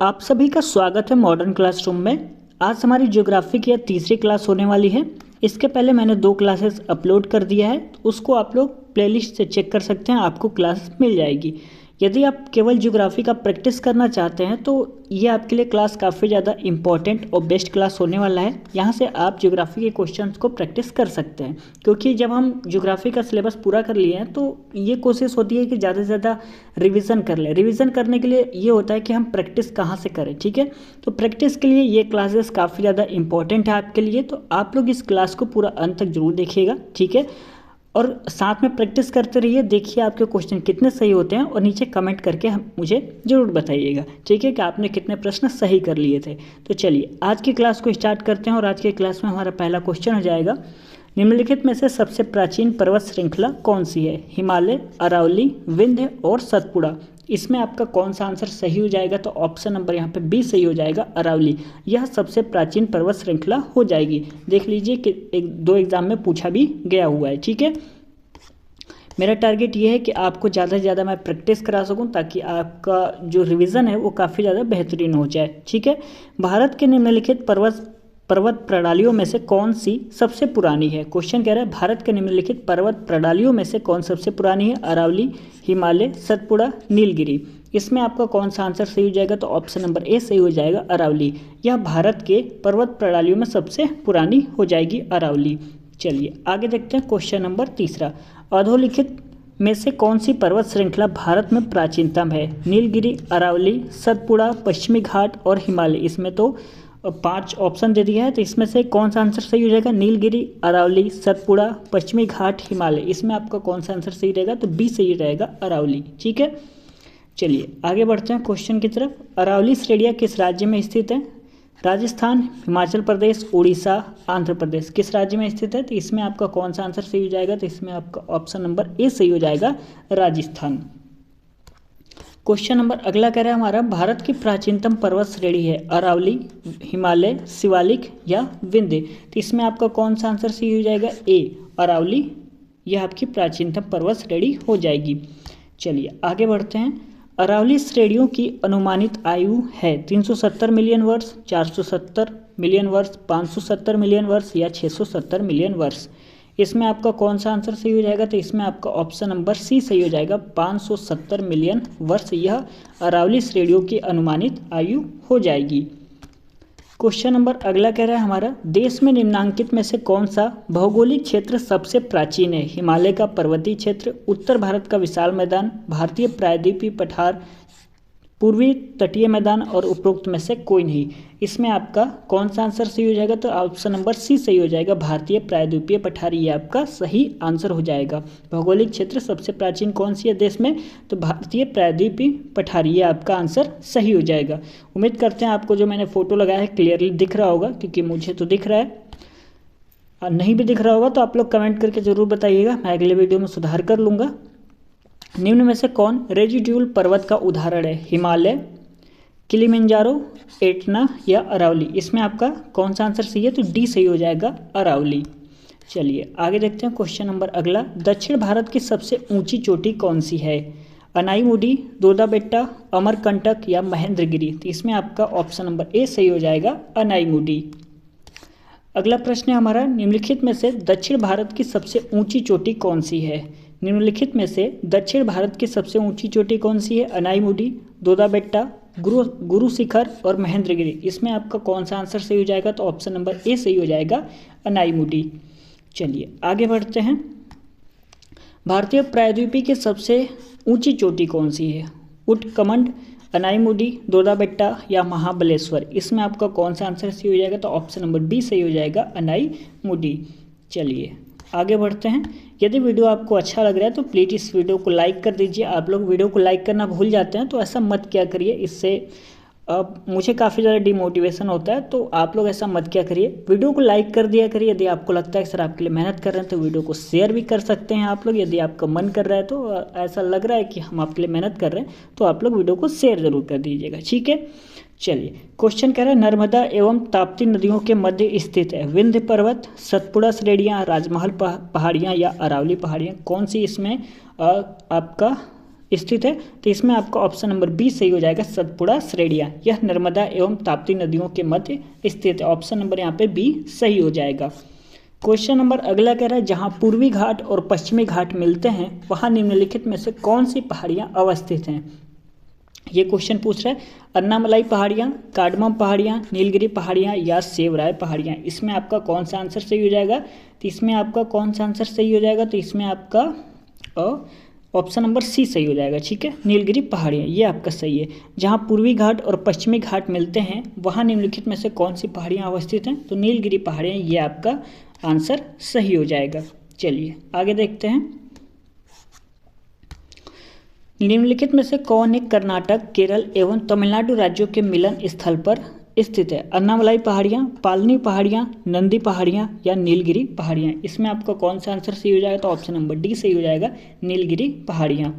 आप सभी का स्वागत है मॉडर्न क्लासरूम में। आज हमारी ज्योग्राफी की तीसरी क्लास होने वाली है। इसके पहले मैंने 2 क्लासेस अपलोड कर दिया है, तो उसको आप लोग प्लेलिस्ट से चेक कर सकते हैं, आपको क्लास मिल जाएगी। यदि आप केवल ज्योग्राफी का प्रैक्टिस करना चाहते हैं तो ये आपके लिए क्लास काफ़ी ज़्यादा इंपॉर्टेंट और बेस्ट क्लास होने वाला है। यहाँ से आप ज्योग्राफी के क्वेश्चंस को प्रैक्टिस कर सकते हैं, क्योंकि जब हम ज्योग्राफी का सिलेबस पूरा कर लिए हैं तो ये कोशिश होती है कि ज़्यादा से ज़्यादा रिवीजन कर लें। रिवीजन करने के लिए ये होता है कि हम प्रैक्टिस कहाँ से करें, ठीक है। तो प्रैक्टिस के लिए ये क्लासेस काफ़ी ज़्यादा इंपॉर्टेंट है आपके लिए, तो आप लोग इस क्लास को पूरा अंत तक जरूर देखिएगा, ठीक है। और साथ में प्रैक्टिस करते रहिए, देखिए आपके क्वेश्चन कितने सही होते हैं और नीचे कमेंट करके मुझे ज़रूर बताइएगा, ठीक है, कि आपने कितने प्रश्न सही कर लिए थे। तो चलिए आज की क्लास को स्टार्ट करते हैं और आज की क्लास में हमारा पहला क्वेश्चन हो जाएगा, निम्नलिखित में से सबसे प्राचीन पर्वत श्रृंखला कौन सी है? हिमालय, अरावली, विंध्य और सतपुड़ा। इसमें आपका कौन सा आंसर सही हो जाएगा? तो ऑप्शन नंबर यहाँ पे बी सही हो जाएगा, अरावली। यह सबसे प्राचीन पर्वत श्रृंखला हो जाएगी। देख लीजिए कि 2 एग्जाम में पूछा भी गया हुआ है, ठीक है। मेरा टारगेट ये है कि आपको ज़्यादा से ज़्यादा मैं प्रैक्टिस करा सकूं, ताकि आपका जो रिवीजन है वो काफ़ी ज़्यादा बेहतरीन हो जाए, ठीक है। भारत के निम्नलिखित पर्वत प्रणालियों में से कौन सी सबसे पुरानी है? क्वेश्चन कह रहा है भारत के निम्नलिखित पर्वत प्रणालियों में से कौन सबसे पुरानी है? अरावली, हिमालय, सतपुड़ा, नीलगिरी। इसमें आपका कौन सा आंसर सही हो जाएगा? तो ऑप्शन नंबर ए सही हो जाएगा, अरावली। यह भारत के पर्वत प्रणालियों में सबसे पुरानी हो जाएगी, अरावली। चलिए आगे देखते हैं क्वेश्चन नंबर तीसरा, अधोलिखित में से कौन सी पर्वत श्रृंखला भारत में प्राचीनतम है? नीलगिरी, अरावली, सतपुड़ा, पश्चिमी घाट और हिमालय। इसमें तो 5 ऑप्शन दे दिया है, तो इसमें से कौन सा आंसर सही हो जाएगा? नीलगिरी, अरावली, सतपुड़ा, पश्चिमी घाट, हिमालय। इसमें आपका कौन सा आंसर सही रहेगा? तो बी सही रहेगा, अरावली, ठीक है। चलिए आगे बढ़ते हैं क्वेश्चन की तरफ। अरावली श्रेणियाँ किस राज्य में स्थित है? राजस्थान, हिमाचल प्रदेश, उड़ीसा, आंध्र प्रदेश। किस राज्य में स्थित है? तो इसमें आपका कौन सा आंसर सही हो जाएगा? तो इसमें आपका ऑप्शन नंबर ए सही हो जाएगा, राजस्थान। क्वेश्चन नंबर अगला कह रहा है हमारा, भारत की प्राचीनतम पर्वत श्रेणी है अरावली, हिमालय, शिवालिक या विंध्य। तो इसमें आपका कौन सा आंसर सही हो जाएगा? ए, अरावली। यह आपकी प्राचीनतम पर्वत श्रेणी हो जाएगी। चलिए आगे बढ़ते हैं। अरावली श्रेणियों की अनुमानित आयु है 370 मिलियन वर्ष, 470 मिलियन वर्ष, 570 मिलियन वर्ष या 670 मिलियन वर्ष। इसमें आपका कौन सा आंसर सही हो जाएगा? तो इसमें आपका ऑप्शन नंबर सी सही हो जाएगा, 570 मिलियन वर्ष। यह अरावली श्रेणियों की अनुमानित आयु हो जाएगी। क्वेश्चन नंबर अगला कह रहा है हमारा, देश में निम्नांकित में से कौन सा भौगोलिक क्षेत्र सबसे प्राचीन है? हिमालय का पर्वतीय क्षेत्र, उत्तर भारत का विशाल मैदान, भारतीय प्रायद्वीपीय पठार, पूर्वी तटीय मैदान और उपरोक्त में से कोई नहीं। इसमें आपका कौन सा आंसर सही हो जाएगा? तो ऑप्शन नंबर सी सही हो जाएगा, भारतीय प्रायद्वीपीय पठार। ये आपका सही आंसर हो जाएगा। भौगोलिक क्षेत्र सबसे प्राचीन कौन सी है देश में? तो भारतीय प्रायद्वीपीय पठार। ये आपका आंसर सही हो जाएगा। उम्मीद करते हैं आपको जो मैंने फोटो लगाया है क्लियरली दिख रहा होगा, क्योंकि मुझे तो दिख रहा है। नहीं भी दिख रहा होगा तो आप लोग कमेंट करके ज़रूर बताइएगा, मैं अगले वीडियो में सुधार कर लूँगा। निम्न में से कौन रेजिड्यूल पर्वत का उदाहरण है? हिमालय, किलिमंजारो, एटना या अरावली। इसमें आपका कौन सा आंसर सही है? तो डी सही हो जाएगा, अरावली। चलिए आगे देखते हैं क्वेश्चन नंबर अगला, दक्षिण भारत की सबसे ऊंची चोटी कौन सी है? अनाईमुडी, दोदाबेट्टा, अमरकंटक या महेंद्रगिरी। तो इसमें आपका ऑप्शन नंबर ए सही हो जाएगा, अनाईमुडी। अगला प्रश्न है हमारा, निम्नलिखित में से दक्षिण भारत की सबसे ऊंची चोटी कौन सी है? निम्नलिखित में से दक्षिण भारत की सबसे ऊंची चोटी कौन सी है? अनाईमुडी, दोदाबेट्टा, गुरु शिखर और महेंद्रगिरी। इसमें आपका कौन सा आंसर सही हो जाएगा? तो ऑप्शन नंबर ए सही हो जाएगा, अनाईमुडी। चलिए आगे बढ़ते हैं। भारतीय प्रायद्वीपीय की सबसे ऊंची चोटी कौन सी है? उटकमंड, अनाईमुडी, दोदाबेट्टा या महाबलेश्वर। इसमें आपका कौन सा आंसर सही हो जाएगा? तो ऑप्शन नंबर बी सही हो जाएगा, अनाईमुडी। चलिए आगे बढ़ते हैं। यदि वीडियो आपको अच्छा लग रहा है तो प्लीज़ इस वीडियो को लाइक कर दीजिए। आप लोग वीडियो को लाइक करना भूल जाते हैं, तो ऐसा मत क्या करिए, इससे मुझे काफ़ी ज़्यादा डिमोटिवेशन होता है। तो आप लोग ऐसा मत क्या करिए, वीडियो को लाइक कर दिया करिए। यदि आपको लगता है सर आपके लिए मेहनत कर रहे हैं तो वीडियो को शेयर भी कर सकते हैं आप लोग। यदि आपका मन कर रहा है तो ऐसा लग रहा है कि हम आपके लिए मेहनत कर रहे हैं तो आप लोग वीडियो को शेयर ज़रूर कर दीजिएगा, ठीक है। चलिए क्वेश्चन कह रहा है, नर्मदा एवं ताप्ती नदियों के मध्य स्थित है विंध्य पर्वत, सतपुड़ा श्रेणियाँ, राजमहल पहाड़ियाँ या अरावली पहाड़ियाँ। कौन सी इसमें आपका स्थित है, तो इसमें आपका ऑप्शन नंबर बी सही हो जाएगा, सतपुड़ा श्रेणियाँ। यह नर्मदा एवं ताप्ती नदियों के मध्य स्थित है। ऑप्शन नंबर यहाँ पे बी सही हो जाएगा। क्वेश्चन नंबर अगला कह रहा है, जहाँ पूर्वी घाट और पश्चिमी घाट मिलते हैं वहाँ निम्नलिखित में से कौन सी पहाड़ियाँ अवस्थित हैं। ये क्वेश्चन पूछ रहा है, अन्नामलाई पहाड़ियाँ, कार्डमम पहाड़ियाँ, नीलगिरी पहाड़ियाँ या सेवराय पहाड़ियाँ। इसमें आपका कौन सा आंसर सही हो जाएगा, तो इसमें आपका कौन सा आंसर सही हो जाएगा, तो इसमें आपका ऑप्शन नंबर सी सही हो जाएगा। ठीक है, नीलगिरी पहाड़ियाँ ये आपका सही है। जहाँ पूर्वी घाट और पश्चिमी घाट मिलते हैं वहाँ निम्नलिखित में से कौन सी पहाड़ियाँ अवस्थित हैं, तो नीलगिरी पहाड़ियाँ ये आपका आंसर सही हो जाएगा। चलिए आगे देखते हैं, निम्नलिखित में से कौन एक कर्नाटक, केरल एवं तमिलनाडु राज्यों के मिलन स्थल पर स्थित है। अन्नामलाई पहाड़ियाँ, पालनी पहाड़ियाँ, नंदी पहाड़ियाँ या नीलगिरी पहाड़ियाँ। इसमें आपका कौन सा आंसर सही हो जाएगा, तो ऑप्शन नंबर डी सही हो जाएगा, नीलगिरी पहाड़ियाँ।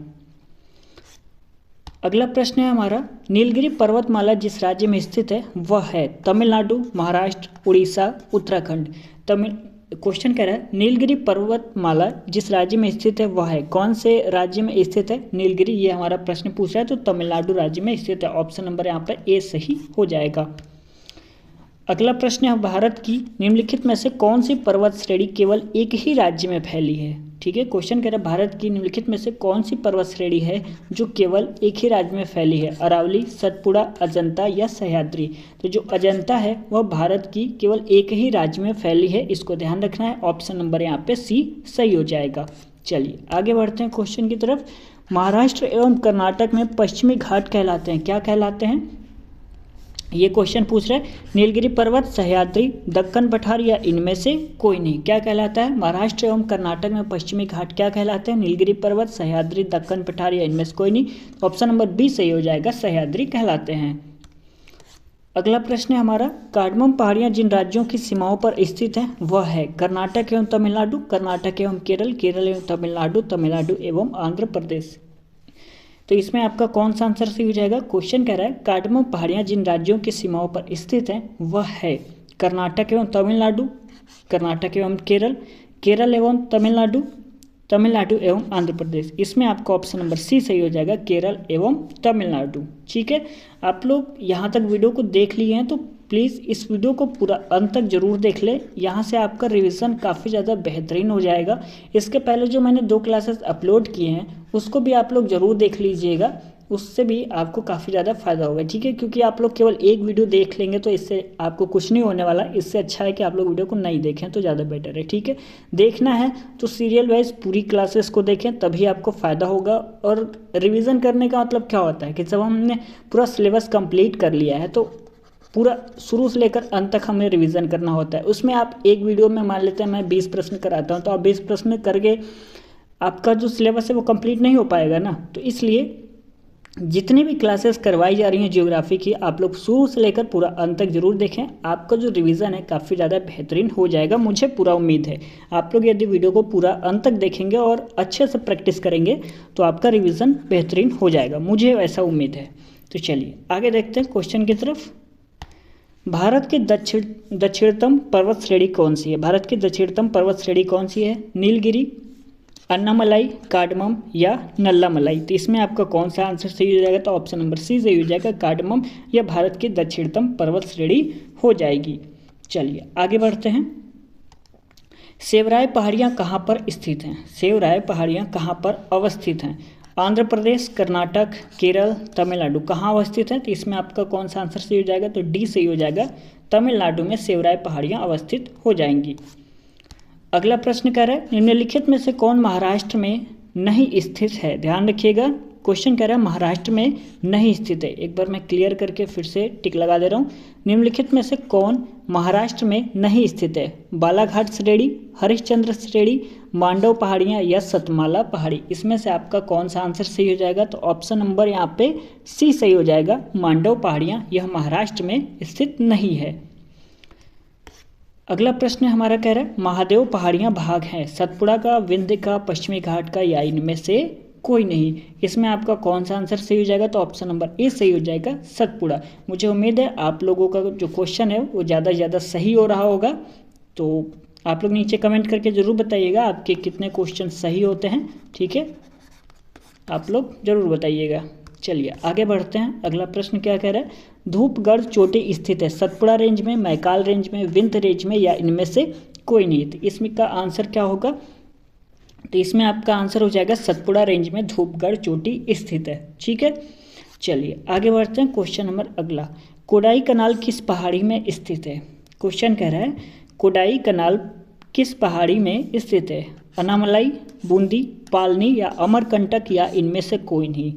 अगला प्रश्न है हमारा, नीलगिरी पर्वतमाला जिस राज्य में स्थित है वह है तमिलनाडु, महाराष्ट्र, उड़ीसा, उत्तराखंड। क्वेश्चन कह रहा है, नीलगिरी पर्वतमाला जिस राज्य में स्थित है वह है, कौन से राज्य में स्थित है नीलगिरी, ये हमारा प्रश्न पूछ रहा है, तो तमिलनाडु राज्य में स्थित है। ऑप्शन नंबर यहाँ पर ए सही हो जाएगा। अगला प्रश्न है, भारत की निम्नलिखित में से कौन सी पर्वत श्रेणी केवल एक ही राज्य में फैली है। ठीक है, क्वेश्चन कह रहा है, भारत की निम्नलिखित में से कौन सी पर्वत श्रेणी है जो केवल एक ही राज्य में फैली है। अरावली, सतपुड़ा, अजंता या सह्याद्री। तो जो अजंता है वह भारत की केवल एक ही राज्य में फैली है, इसको ध्यान रखना है। ऑप्शन नंबर यहाँ पे सी सही हो जाएगा। चलिए आगे बढ़ते हैं क्वेश्चन की तरफ। महाराष्ट्र एवं कर्नाटक में पश्चिमी घाट कहलाते हैं, क्या कहलाते हैं, ये क्वेश्चन पूछ रहा है। नीलगिरी पर्वत, सह्याद्री, दक्कन पठार या इनमें से कोई नहीं। क्या कहलाता है, महाराष्ट्र एवं कर्नाटक में पश्चिमी घाट क्या कहलाते हैं, नीलगिरी पर्वत, सह्याद्री, दक्कन पठार या इनमें से कोई नहीं। ऑप्शन नंबर बी सही हो जाएगा, सह्याद्री कहलाते हैं। अगला प्रश्न है हमारा, कार्डमम पहाड़ियाँ जिन राज्यों की सीमाओं पर स्थित हैं वह है कर्नाटक एवं तमिलनाडु, कर्नाटक एवं केरल, केरल एवं तमिलनाडु, तमिलनाडु एवं आंध्र प्रदेश। तो इसमें आपका कौन सा आंसर सही हो जाएगा। क्वेश्चन कह रहा है, कार्डमम पहाड़ियाँ जिन राज्यों की सीमाओं पर स्थित हैं वह है कर्नाटक एवं तमिलनाडु, कर्नाटक एवं केरल, केरल एवं तमिलनाडु, तमिलनाडु एवं आंध्र प्रदेश। इसमें आपका ऑप्शन नंबर सी सही हो जाएगा, केरल एवं तमिलनाडु। ठीक है, आप लोग यहाँ तक वीडियो को देख लिए हैं तो प्लीज़ इस वीडियो को पूरा अंत तक जरूर देख ले, यहाँ से आपका रिवीजन काफ़ी ज़्यादा बेहतरीन हो जाएगा। इसके पहले जो मैंने 2 क्लासेस अपलोड किए हैं उसको भी आप लोग ज़रूर देख लीजिएगा, उससे भी आपको काफ़ी ज़्यादा फायदा होगा। ठीक है, क्योंकि आप लोग केवल एक वीडियो देख लेंगे तो इससे आपको कुछ नहीं होने वाला। इससे अच्छा है कि आप लोग वीडियो को नहीं देखें तो ज़्यादा बेटर है। ठीक है, देखना है तो सीरियल वाइज पूरी क्लासेस को देखें, तभी आपको फ़ायदा होगा। और रिवीजन करने का मतलब क्या होता है कि जब हमने पूरा सिलेबस कंप्लीट कर लिया है तो पूरा शुरू से लेकर अंत तक हमें रिवीजन करना होता है। उसमें आप एक वीडियो में मान लेते हैं मैं 20 प्रश्न कराता हूँ, तो आप 20 प्रश्न करके आपका जो सिलेबस है वो कंप्लीट नहीं हो पाएगा ना। तो इसलिए जितनी भी क्लासेस करवाई जा रही हैं ज्योग्राफी की, आप लोग शुरू से लेकर पूरा अंत तक जरूर देखें। आपका जो रिवीजन है काफ़ी ज़्यादा बेहतरीन हो जाएगा, मुझे पूरा उम्मीद है। आप लोग यदि वीडियो को पूरा अंत तक देखेंगे और अच्छे से प्रैक्टिस करेंगे तो आपका रिवीजन बेहतरीन हो जाएगा, मुझे ऐसा उम्मीद है। तो चलिए आगे देखते हैं क्वेश्चन की तरफ। भारत की दक्षिणतम पर्वत श्रेणी कौन सी है। भारत की दक्षिणतम पर्वत श्रेणी कौन सी है, नीलगिरी, अन्नामलाई, कार्डमम या नल्लामलाई। तो इसमें आपका कौन सा आंसर सही हो जाएगा, तो ऑप्शन नंबर सी सही हो जाएगा, कार्डमम। यह भारत की दक्षिणतम पर्वत श्रेणी हो जाएगी। चलिए आगे बढ़ते हैं। सेवराय पहाड़ियाँ कहाँ पर स्थित हैं, सेवराय पहाड़ियाँ कहाँ पर अवस्थित हैं। आंध्र प्रदेश, कर्नाटक, केरल, तमिलनाडु कहाँ अवस्थित है, तो इसमें आपका कौन सा आंसर सही हो जाएगा, तो डी सही हो जाएगा, तमिलनाडु में सेवराय पहाड़ियाँ अवस्थित हो जाएंगी। अगला प्रश्न कह रहा है, निम्नलिखित में से कौन महाराष्ट्र में नहीं स्थित है। ध्यान रखिएगा, क्वेश्चन कह रहा है महाराष्ट्र में नहीं स्थित है। एक बार मैं क्लियर करके फिर से टिक लगा दे रहा हूँ। निम्नलिखित में से कौन महाराष्ट्र में नहीं स्थित है, बालाघाट श्रेणी, हरिश्चंद्र श्रेणी, मांडव पहाड़ियाँ या सतमाला पहाड़ी। इसमें से आपका कौन सा आंसर सही हो जाएगा, तो ऑप्शन नंबर यहाँ पे सी सही हो जाएगा, मांडव पहाड़ियाँ यह महाराष्ट्र में स्थित नहीं है। अगला प्रश्न हमारा कह रहा है, महादेव पहाड़ियाँ भाग हैं सतपुड़ा का, विंध्य का, पश्चिमी घाट का या इनमें से कोई नहीं। इसमें आपका कौन सा आंसर सही हो जाएगा, तो ऑप्शन नंबर ए सही हो जाएगा, सतपुड़ा। मुझे उम्मीद है आप लोगों का जो क्वेश्चन है वो ज़्यादा से ज़्यादा सही हो रहा होगा। तो आप लोग नीचे कमेंट करके ज़रूर बताइएगा आपके कितने क्वेश्चन सही होते हैं। ठीक है, आप लोग ज़रूर बताइएगा। चलिए आगे बढ़ते हैं। अगला प्रश्न क्या कह रहा है, धूपगढ़ चोटी स्थित है सतपुड़ा रेंज में, मैकाल रेंज में, विंध्य रेंज में या इनमें से कोई नहीं। तो इसमें का आंसर क्या होगा, तो इसमें आपका आंसर हो जाएगा सतपुड़ा रेंज में धूपगढ़ चोटी स्थित है। ठीक है, चलिए आगे बढ़ते हैं। क्वेश्चन नंबर अगला, कोडाई कनाल किस पहाड़ी में स्थित है। क्वेश्चन कह रहा है कोडाई कनाल किस पहाड़ी में स्थित है, अनामलाई, बूंदी, पालनी या अमरकंटक या इनमें से कोई नहीं।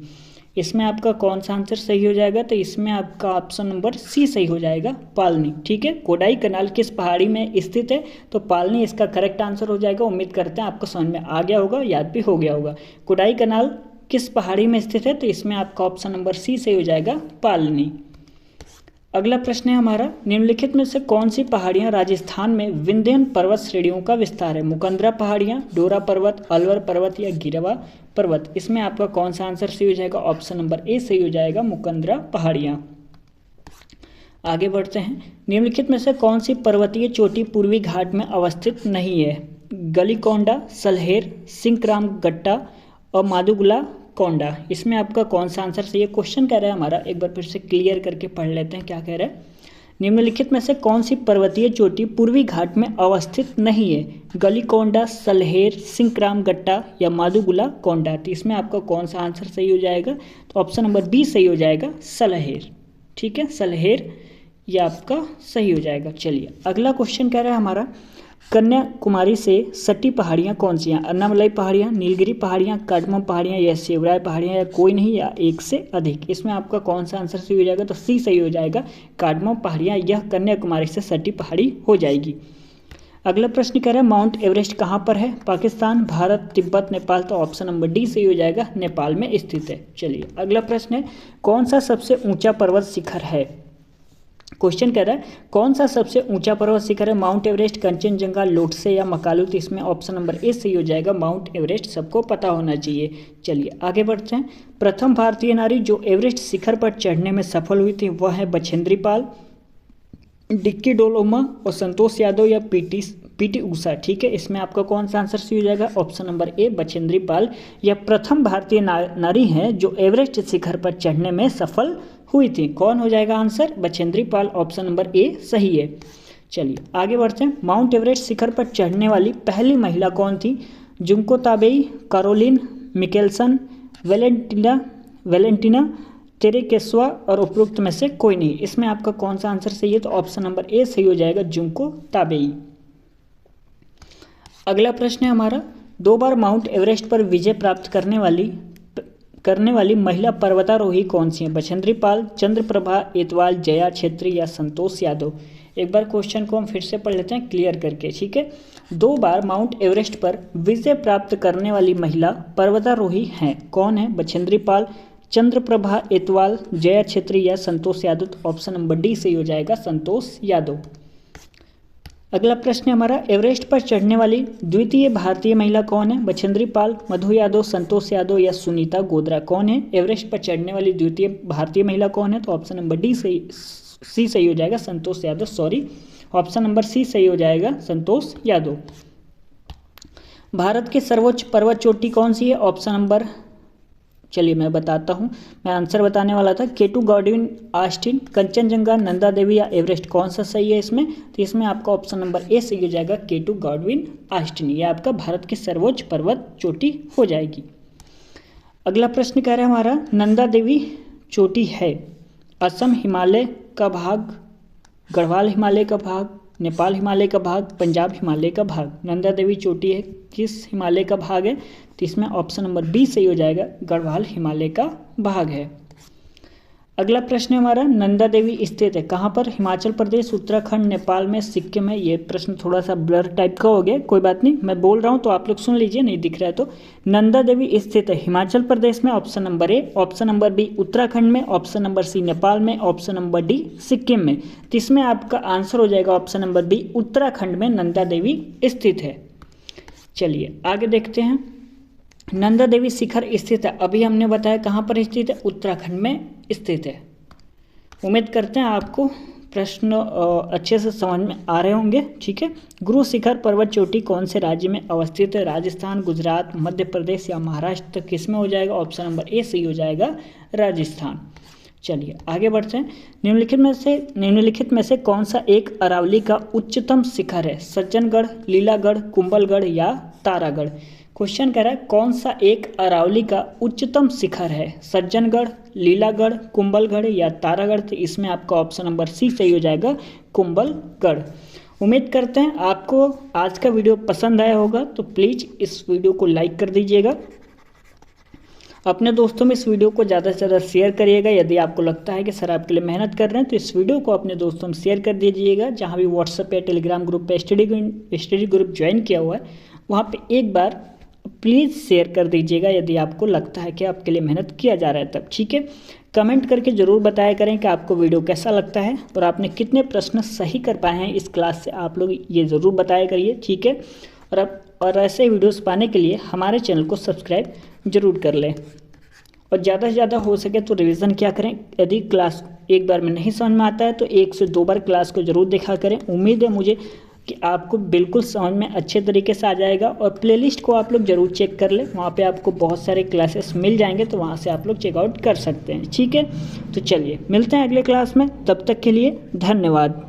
इसमें आपका कौन सा आंसर सही हो जाएगा, तो इसमें आपका ऑप्शन नंबर सी सही हो जाएगा, पालनी। ठीक है, कोडाई कनाल किस पहाड़ी में स्थित है, तो पालनी इसका करेक्ट आंसर हो जाएगा। उम्मीद करते हैं आपको समझ में आ गया होगा, याद भी हो गया होगा। कोडाई कनाल किस पहाड़ी में स्थित है, तो इसमें आपका ऑप्शन नंबर सी सही हो जाएगा, पालनी। अगला प्रश्न है हमारा, निम्नलिखित में से कौन सी पहाड़ियां राजस्थान में विंध्यन पर्वत श्रेणियों का विस्तार है, मुकंदरा पहाड़ियां, डोरा पर्वत, अलवर पर्वत या गिरवा पर्वत। इसमें आपका कौन सा आंसर सही हो जाएगा, ऑप्शन नंबर ए सही हो जाएगा, मुकंदरा पहाड़ियां। आगे बढ़ते हैं, निम्नलिखित में से कौन सी पर्वतीय चोटी पूर्वी घाट में अवस्थित नहीं है, गलीकोंडा, सलहेर, सिंकराम गट्टा और मादुगुला कोंडा। इसमें आपका कौन सा आंसर सही है। क्वेश्चन कह रहा है हमारा, एक बार फिर से क्लियर करके पढ़ लेते हैं क्या कह रहा है। निम्नलिखित में से कौन सी पर्वतीय चोटी पूर्वी घाट में अवस्थित नहीं है, गलीकोंडा, सलहेर, सिंकराम गट्टा या मादुगुला कोंडा। तो इसमें आपका कौन सा आंसर सही हो जाएगा, तो ऑप्शन नंबर बी सही हो जाएगा, सलहेर। ठीक है, सलहेर ये आपका सही हो जाएगा। चलिए अगला क्वेश्चन कह रहा है हमारा, कन्याकुमारी से सटी पहाड़ियाँ कौन सी हैं, अन्नामलाई पहाड़ियाँ, नीलगिरी पहाड़ियाँ, कार्डमम पहाड़ियाँ या शिवराय पहाड़ियाँ या कोई नहीं या एक से अधिक। इसमें आपका कौन सा आंसर सही हो जाएगा, तो सी सही हो जाएगा, कार्डमम पहाड़ियाँ, यह कन्याकुमारी से सटी पहाड़ी हो जाएगी। अगला प्रश्न कह रहा है, माउंट एवरेस्ट कहाँ पर है, पाकिस्तान, भारत, तिब्बत, नेपाल। तो ऑप्शन नंबर डी सही हो जाएगा, नेपाल में स्थित है। चलिए अगला प्रश्न है, कौन सा सबसे ऊंचा पर्वत शिखर है। क्वेश्चन कह रहा है कौन सा सबसे ऊंचा पर्वत शिखर है, माउंट एवरेस्ट, कंचनजंगा, लोटसे या मकालू। तो इसमें ऑप्शन नंबर ए सही हो जाएगा, माउंट एवरेस्ट, सबको पता होना चाहिए। चलिए आगे बढ़ते हैं। प्रथम भारतीय नारी जो एवरेस्ट शिखर पर चढ़ने में सफल हुई थी वह है बछेंद्री पाल, डिक्की डोलोमा और संतोष यादव या पीटी ऊषा। ठीक है, इसमें आपका कौन सा आंसर सही हो जाएगा, ऑप्शन नंबर ए बछेंद्री पाल, यह प्रथम भारतीय नारी हैं जो एवरेस्ट शिखर पर चढ़ने में सफल हुई थी। कौन हो जाएगा answer, Bachendri Pal, option number ए सही है। चलिए आगे बढ़ते हैं। माउंट एवरेस्ट शिखर पर चढ़ने वाली पहली महिला कौन थी, Junko Tabei, Caroline Mikkelsen, Valentina Tereshkova और उपरोक्त में से कोई नहीं। इसमें आपका कौन सा आंसर सही है, तो ऑप्शन नंबर ए सही हो जाएगा, जुंको ताबेई। अगला प्रश्न है हमारा, 2 बार माउंट एवरेस्ट पर विजय प्राप्त करने वाली महिला पर्वतारोही कौन सी है, बछेंद्री पाल, चंद्रप्रभा एतवाल, जया छेत्री या संतोष यादव। एक बार क्वेश्चन को हम फिर से पढ़ लेते हैं क्लियर करके। ठीक है, 2 बार माउंट एवरेस्ट पर विजय प्राप्त करने वाली महिला पर्वतारोही हैं, कौन है, बछेंद्री पाल, चंद्रप्रभा एतवाल, जया छेत्री या Santosh Yadav. Option number D सही हो जाएगा, संतोष यादव। अगला प्रश्न है हमारा, एवरेस्ट पर चढ़ने वाली द्वितीय भारतीय महिला कौन है, बछेंद्री पाल, मधु यादव, संतोष यादव या सुनीता गोद्रा। कौन है एवरेस्ट पर चढ़ने वाली द्वितीय भारतीय महिला कौन है, तो ऑप्शन नंबर डी सी सही हो जाएगा, Santosh Yadav. Sorry, option number C सही हो जाएगा, संतोष यादव। भारत की सर्वोच्च पर्वत चोटी कौन सी है, ऑप्शन नंबर, चलिए मैं बताता हूँ, मैं आंसर बताने वाला था, केटू गॉडविन ऑस्टिन, कंचनजंगा, नंदा देवी या एवरेस्ट। कौन सा सही है इसमें, तो इसमें आपका ऑप्शन नंबर ए सही हो जाएगा, केटू गॉडविन ऑस्टिन, ये आपका भारत की सर्वोच्च पर्वत चोटी हो जाएगी। अगला प्रश्न कह रहा है हमारा, नंदा देवी चोटी है असम हिमालय का भाग, गढ़वाल हिमालय का भाग, नेपाल हिमालय का भाग, पंजाब हिमालय का भाग। नंदा देवी चोटी है किस हिमालय का भाग है, तो इसमें ऑप्शन नंबर बी सही हो जाएगा, गढ़वाल हिमालय का भाग है। अगला प्रश्न है हमारा, नंदा देवी स्थित है कहाँ पर, हिमाचल प्रदेश, उत्तराखंड, नेपाल में, सिक्किम में। ये प्रश्न थोड़ा सा ब्लर टाइप का हो गया, कोई बात नहीं, मैं बोल रहा हूँ तो आप लोग सुन लीजिए, नहीं दिख रहा है तो। नंदा देवी स्थित है हिमाचल प्रदेश में, option number A, option number B Uttarakhand में, ऑप्शन नंबर सी नेपाल में, ऑप्शन नंबर डी सिक्किम में। तो इसमें आपका आंसर हो जाएगा ऑप्शन नंबर बी, उत्तराखंड में नंदा देवी स्थित है। चलिए आगे देखते हैं, नंदा देवी शिखर स्थित है, अभी हमने बताया कहाँ पर स्थित है, उत्तराखंड में स्थित है। उम्मीद करते हैं आपको प्रश्न अच्छे से समझ में आ रहे होंगे। ठीक है, गुरु शिखर पर्वत चोटी कौन से राज्य में अवस्थित है? राजस्थान, गुजरात, मध्य प्रदेश या महाराष्ट्र? किस में हो जाएगा? ऑप्शन नंबर ए सही हो जाएगा, राजस्थान। चलिए आगे बढ़ते हैं। निम्नलिखित में से कौन सा एक अरावली का उच्चतम शिखर है? सज्जनगढ़, लीलागढ़, कुंभलगढ़ या तारागढ़? क्वेश्चन कह रहा है कौन सा एक अरावली का उच्चतम शिखर है? सज्जनगढ़, लीलागढ़, कुंभलगढ़ या तारागढ़? तो इसमें आपका ऑप्शन नंबर सी सही हो जाएगा, कुंभलगढ़। उम्मीद करते हैं आपको आज का वीडियो पसंद आया होगा, तो प्लीज़ इस वीडियो को लाइक कर दीजिएगा। अपने दोस्तों में इस वीडियो को ज़्यादा से ज़्यादा शेयर करिएगा। यदि आपको लगता है कि सर आपके लिए मेहनत कर रहे हैं तो इस वीडियो को अपने दोस्तों में शेयर कर दीजिएगा। जहाँ भी व्हाट्सएप या टेलीग्राम ग्रुप पे स्टडी ग्रुप ज्वाइन किया हुआ है वहाँ पे एक बार प्लीज़ शेयर कर दीजिएगा यदि आपको लगता है कि आपके लिए मेहनत किया जा रहा है तब। ठीक है, कमेंट करके ज़रूर बताया करें कि आपको वीडियो कैसा लगता है और आपने कितने प्रश्न सही कर पाए हैं इस क्लास से, आप लोग ये ज़रूर बताया करिए। ठीक है, और ऐसे वीडियोस पाने के लिए हमारे चैनल को सब्सक्राइब जरूर कर लें और ज़्यादा से ज़्यादा हो सके तो रिवीजन क्या करें। यदि क्लास एक बार में नहीं समझ में आता है तो 1 से 2 बार क्लास को ज़रूर देखा करें। उम्मीद है मुझे कि आपको बिल्कुल समझ में अच्छे तरीके से आ जाएगा। और प्लेलिस्ट को आप लोग ज़रूर चेक कर लें, वहाँ पे आपको बहुत सारे क्लासेस मिल जाएंगे, तो वहाँ से आप लोग चेकआउट कर सकते हैं। ठीक है, तो चलिए मिलते हैं अगले क्लास में, तब तक के लिए धन्यवाद।